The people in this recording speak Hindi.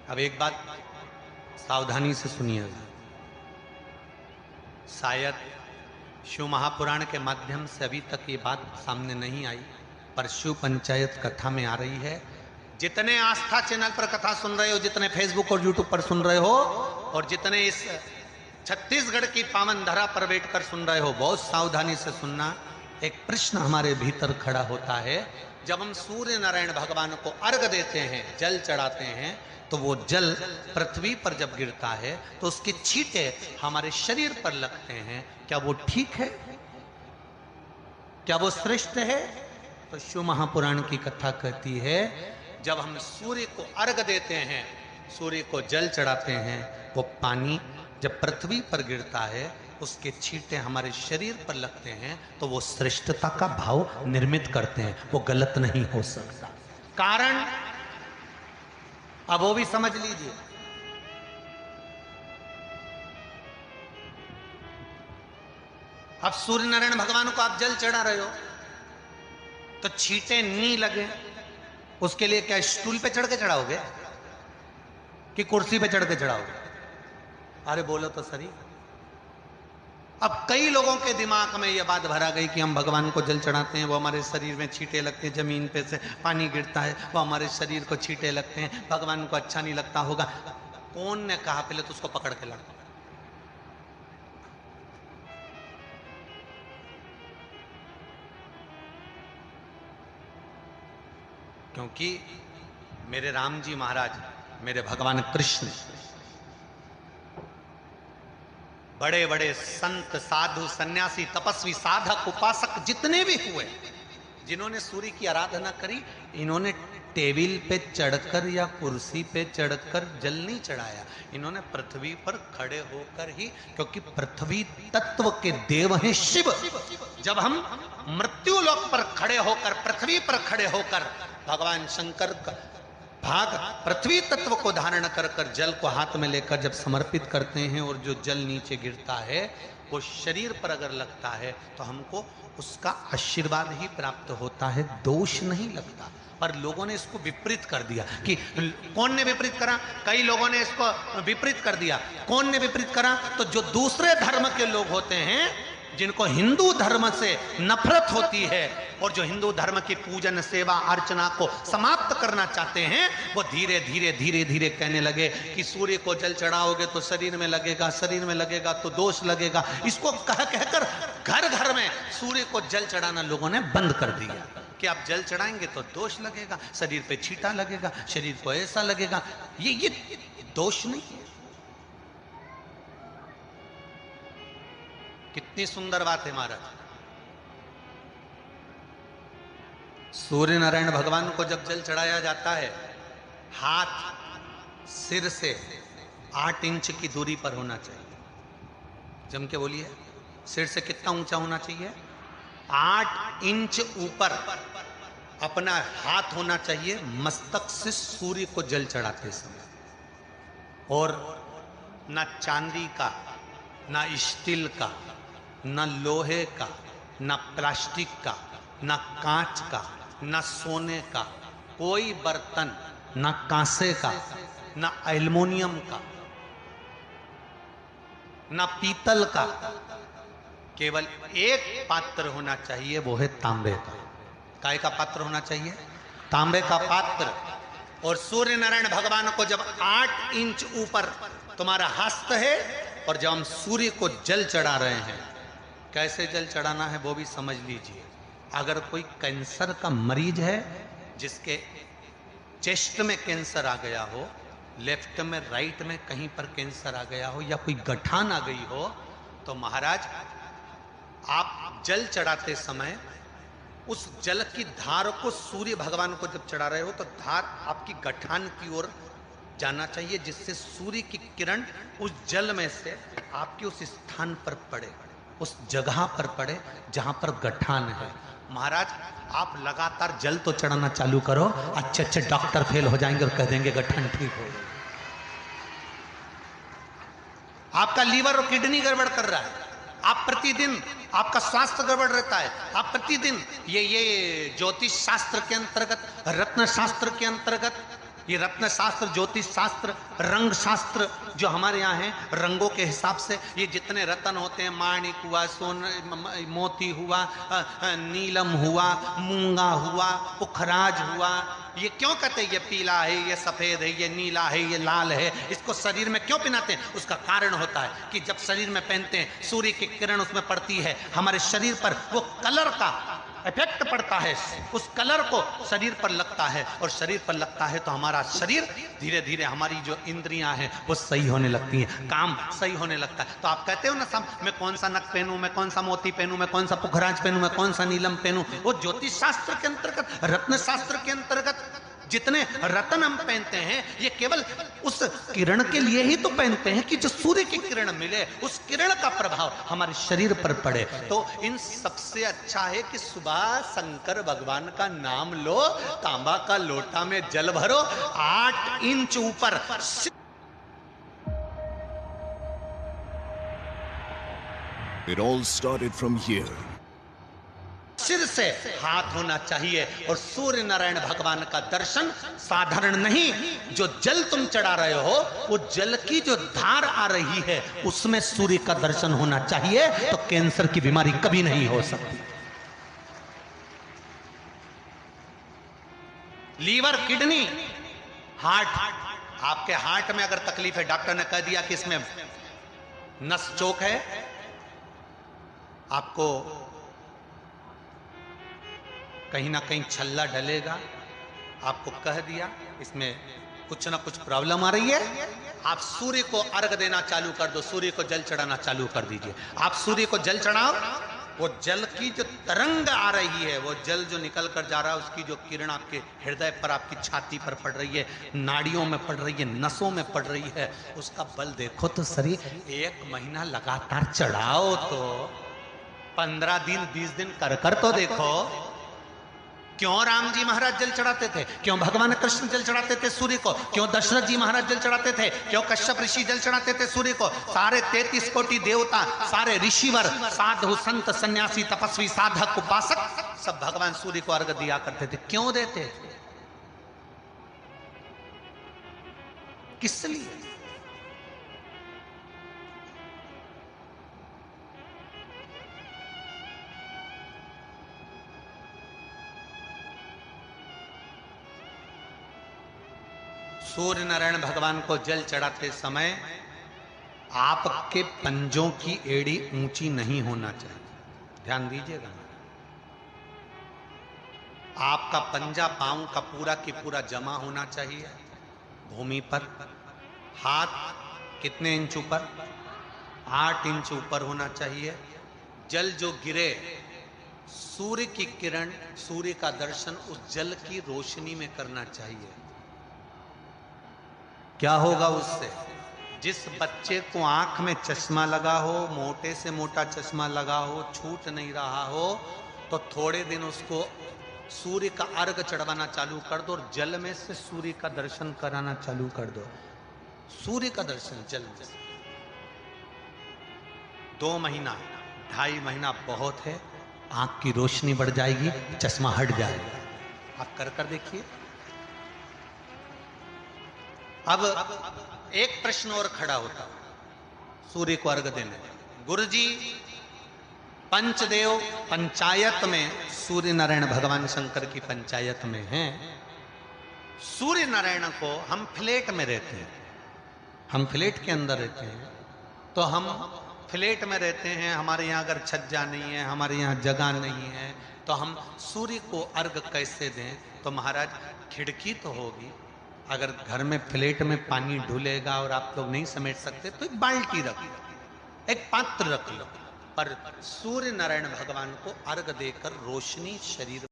अब एक बात सावधानी से सुनिएगा, शायद शिव महापुराण के माध्यम से अभी तक ये बात सामने नहीं आई, पर शिव पंचायत कथा में आ रही है। जितने आस्था चैनल पर कथा सुन रहे हो, जितने फेसबुक और यूट्यूब पर सुन रहे हो, और जितने इस छत्तीसगढ़ की पावन धरा पर बैठकर सुन रहे हो, बहुत सावधानी से सुनना। एक प्रश्न हमारे भीतर खड़ा होता है, जब हम सूर्य नारायण भगवान को अर्घ देते हैं, जल चढ़ाते हैं, तो वो जल पृथ्वी पर जब गिरता है तो उसके छींटे हमारे शरीर पर लगते हैं। क्या वो ठीक है? क्या वो श्रेष्ठ है? तो शिव महापुराण की कथा कहती है, जब हम सूर्य को अर्घ देते हैं, सूर्य को जल चढ़ाते हैं, वो पानी जब पृथ्वी पर गिरता है, उसके छींटे हमारे शरीर पर लगते हैं, तो वो श्रेष्ठता का भाव निर्मित करते हैं। वो गलत नहीं हो सकता। कारण अब वो भी समझ लीजिए। अब सूर्य नारायण भगवान को आप जल चढ़ा रहे हो, तो छींटे नहीं लगे, उसके लिए क्या स्टूल पे चढ़ के चढ़ाओगे कि कुर्सी पे चढ़ के चढ़ाओगे? अरे बोलो तो सही। अब कई लोगों के दिमाग में यह बात भरा गई कि हम भगवान को जल चढ़ाते हैं, वो हमारे शरीर में छींटे लगते हैं, जमीन पे से पानी गिरता है, वो हमारे शरीर को छींटे लगते हैं, भगवान को अच्छा नहीं लगता होगा। कौन ने कहा? पहले तो उसको पकड़ के लड़ो। क्योंकि मेरे राम जी महाराज, मेरे भगवान कृष्ण, बड़े बड़े संत, साधु, सन्यासी, तपस्वी, साधक, उपासक जितने भी हुए, जिन्होंने सूर्य की आराधना करी, इन्होंने टेबल पे चढ़कर या कुर्सी पे चढ़कर जल नहीं चढ़ाया, इन्होंने पृथ्वी पर खड़े होकर ही, क्योंकि पृथ्वी तत्व के देव हैं शिव। जब हम मृत्यु लोक पर खड़े होकर, पृथ्वी पर खड़े होकर भगवान शंकर का भाग पृथ्वी तत्व को धारण कर कर जल को हाथ में लेकर जब समर्पित करते हैं, और जो जल नीचे गिरता है वो शरीर पर अगर लगता है तो हमको उसका आशीर्वाद ही प्राप्त होता है, दोष नहीं लगता। पर लोगों ने इसको विपरीत कर दिया। कि कौन ने विपरीत करा? कई लोगों ने इसको विपरीत कर दिया। कौन ने विपरीत करा? तो जो दूसरे धर्म के लोग होते हैं, जिनको हिंदू धर्म से नफरत होती है और जो हिंदू धर्म की पूजन, सेवा, अर्चना को समाप्त करना चाहते हैं, वो धीरे धीरे धीरे धीरे कहने लगे कि सूर्य को जल चढ़ाओगे तो शरीर में लगेगा, शरीर में लगेगा तो दोष लगेगा। इसको कह कहकर घर घर में सूर्य को जल चढ़ाना लोगों ने बंद कर दिया कि आप जल चढ़ाएंगे तो दोष लगेगा, शरीर पे छींटा लगेगा, शरीर को ऐसा लगेगा। ये दोष नहीं है। कितनी सुंदर बात है महाराज। सूर्य नारायण भगवान को जब जल चढ़ाया जाता है, हाथ सिर से 8 इंच की दूरी पर होना चाहिए। जम के बोलिए, सिर से कितना ऊंचा होना चाहिए? 8 इंच ऊपर अपना हाथ होना चाहिए मस्तक से सूर्य को जल चढ़ाते समय। और ना चांदी का, ना स्टील का, ना लोहे का, ना प्लास्टिक का, ना कांच का, ना सोने का कोई बर्तन, ना कांसे का, ना एल्युमिनियम का, ना पीतल का, केवल एक पात्र होना चाहिए, वो है तांबे का। काय का पात्र होना चाहिए? तांबे का पात्र। और सूर्य नारायण भगवान को जब 8 इंच ऊपर तुम्हारा हस्त है, और जब हम सूर्य को जल चढ़ा रहे हैं, कैसे जल चढ़ाना है वो भी समझ लीजिए। अगर कोई कैंसर का मरीज है, जिसके चेस्ट में कैंसर आ गया हो, लेफ्ट में, राइट में कहीं पर कैंसर आ गया हो, या कोई गठान आ गई हो, तो महाराज आप जल चढ़ाते समय उस जल की धार को सूर्य भगवान को जब चढ़ा रहे हो, तो धार आपकी गठान की ओर जाना चाहिए, जिससे सूर्य की किरण उस जल में से आपके उस स्थान पर पड़े, उस जगह पर पड़े जहां पर गठान है। महाराज आप लगातार जल तो चढ़ाना चालू करो, अच्छे अच्छे डॉक्टर फेल हो जाएंगे और कह देंगे गठान ठीक हो गई। आपका लीवर और किडनी गड़बड़ कर रहा है, आप प्रतिदिन, आपका स्वास्थ्य गड़बड़ रहता है, आप प्रतिदिन ये ज्योतिष शास्त्र के अंतर्गत, रत्न शास्त्र के अंतर्गत ये रत्न शास्त्र, ज्योतिष शास्त्र, रंग शास्त्र जो हमारे यहाँ है, रंगों के हिसाब से ये जितने रत्न होते हैं, माणिक हुआ, मोती हुआ, नीलम हुआ, मूंगा हुआ, पुखराज हुआ, ये क्यों कहते हैं ये पीला है, ये सफेद है, ये नीला है, ये लाल है, इसको शरीर में क्यों पहनाते हैं? उसका कारण होता है कि जब शरीर में पहनते हैं सूर्य की किरण उसमें पड़ती है, हमारे शरीर पर वो कलर का इफेक्ट पड़ता है, उस कलर को शरीर पर लगता है, और शरीर पर लगता है तो हमारा शरीर धीरे धीरे, हमारी जो इंद्रियां हैं वो सही होने लगती हैं, काम सही होने लगता है। तो आप कहते हो ना सब, मैं कौन सा नक पहनूं, मैं कौन सा मोती पहनूं, मैं कौन सा पुखराज पहनूं, मैं कौन सा नीलम पहनूं, वो ज्योतिष शास्त्र के अंतर्गत, रत्न शास्त्र के अंतर्गत जितने रत्न हम पहनते हैं ये केवल उस किरण के लिए ही तो पहनते हैं कि जो सूर्य की किरण मिले, उस किरण का प्रभाव हमारे शरीर पर पड़े। तो इन सबसे अच्छा है कि सुबह शंकर भगवान का नाम लो, तांबा का लोटा में जल भरो, 8 इंच ऊपर It all started from here. सिर से हाथ होना चाहिए, और सूर्य नारायण भगवान का दर्शन साधारण नहीं, जो जल तुम चढ़ा रहे हो वो जल की जो धार आ रही है उसमें सूर्य का दर्शन होना चाहिए, तो कैंसर की बीमारी कभी नहीं हो सकती। लीवर, किडनी, हार्ट, आपके हार्ट में अगर तकलीफ है, डॉक्टर ने कह दिया कि इसमें नस चोक है, आपको कहीं ना कहीं छल्ला डलेगा, आपको कह दिया इसमें कुछ ना कुछ प्रॉब्लम आ रही है, आप सूर्य को अर्घ देना चालू कर दो, सूर्य को जल चढ़ाना चालू कर दीजिए। आप सूर्य को जल चढ़ाओ, वो जल की जो तरंग आ रही है, वो जल जो निकल कर जा रहा है, उसकी जो किरण आपके हृदय पर, आपकी छाती पर पड़ रही है, नाड़ियों में पड़ रही है, नसों में पड़ रही है, उसका बल देखो तो शरीर 1 महीना लगातार चढ़ाओ, तो 15 दिन 20 दिन कर तो देखो। क्यों राम जी महाराज जल चढ़ाते थे, क्यों भगवान कृष्ण जल चढ़ाते थे सूर्य को, क्यों दशरथ जी महाराज जल चढ़ाते थे, क्यों कश्यप ऋषि जल चढ़ाते थे सूर्य को, सारे 33 कोटि देवता, सारे ऋषिवर, साधु संत सन्यासी तपस्वी साधक उपासक सब भगवान सूर्य को अर्घ दिया करते थे। क्यों देते थे, किस लिए? सूर्य नारायण भगवान को जल चढ़ाते समय आपके पंजों की एड़ी ऊंची नहीं होना चाहिए, ध्यान दीजिएगा। आपका पंजा पांव का पूरा की पूरा जमा होना चाहिए भूमि पर। हाथ कितने इंच ऊपर? 8 इंच ऊपर होना चाहिए। जल जो गिरे, सूर्य की किरण, सूर्य का दर्शन उस जल की रोशनी में करना चाहिए। क्या होगा उससे? जिस बच्चे को आंख में चश्मा लगा हो, मोटे से मोटा चश्मा लगा हो, छूट नहीं रहा हो, तो थोड़े दिन उसको सूर्य का अर्घ चढ़वाना चालू कर दो और जल में से सूर्य का दर्शन कराना चालू कर दो। सूर्य का दर्शन जल में से 2 महीना 2.5 महीना बहुत है, आंख की रोशनी बढ़ जाएगी, चश्मा हट जाएगा। आप कर देखिए। अब एक प्रश्न और खड़ा होता, सूर्य को अर्घ देने। गुरुजी, पंचदेव पंचायत में सूर्य नारायण भगवान शंकर की पंचायत में हैं। सूर्य नारायण को हम फ्लैट में रहते हैं, हम फ्लैट के अंदर रहते हैं, तो हम फ्लैट में रहते हैं, हमारे यहाँ अगर छज्जा नहीं है, हमारे यहाँ जगह नहीं है, तो हम सूर्य को अर्घ कैसे दें? तो महाराज खिड़की तो होगी, अगर घर में फ्लैट में पानी ढुलेगा और आप लोग नहीं समेट सकते तो एक बाल्टी रख लो, एक पात्र रख लो, पर सूर्य नारायण भगवान को अर्घ देकर रोशनी शरीर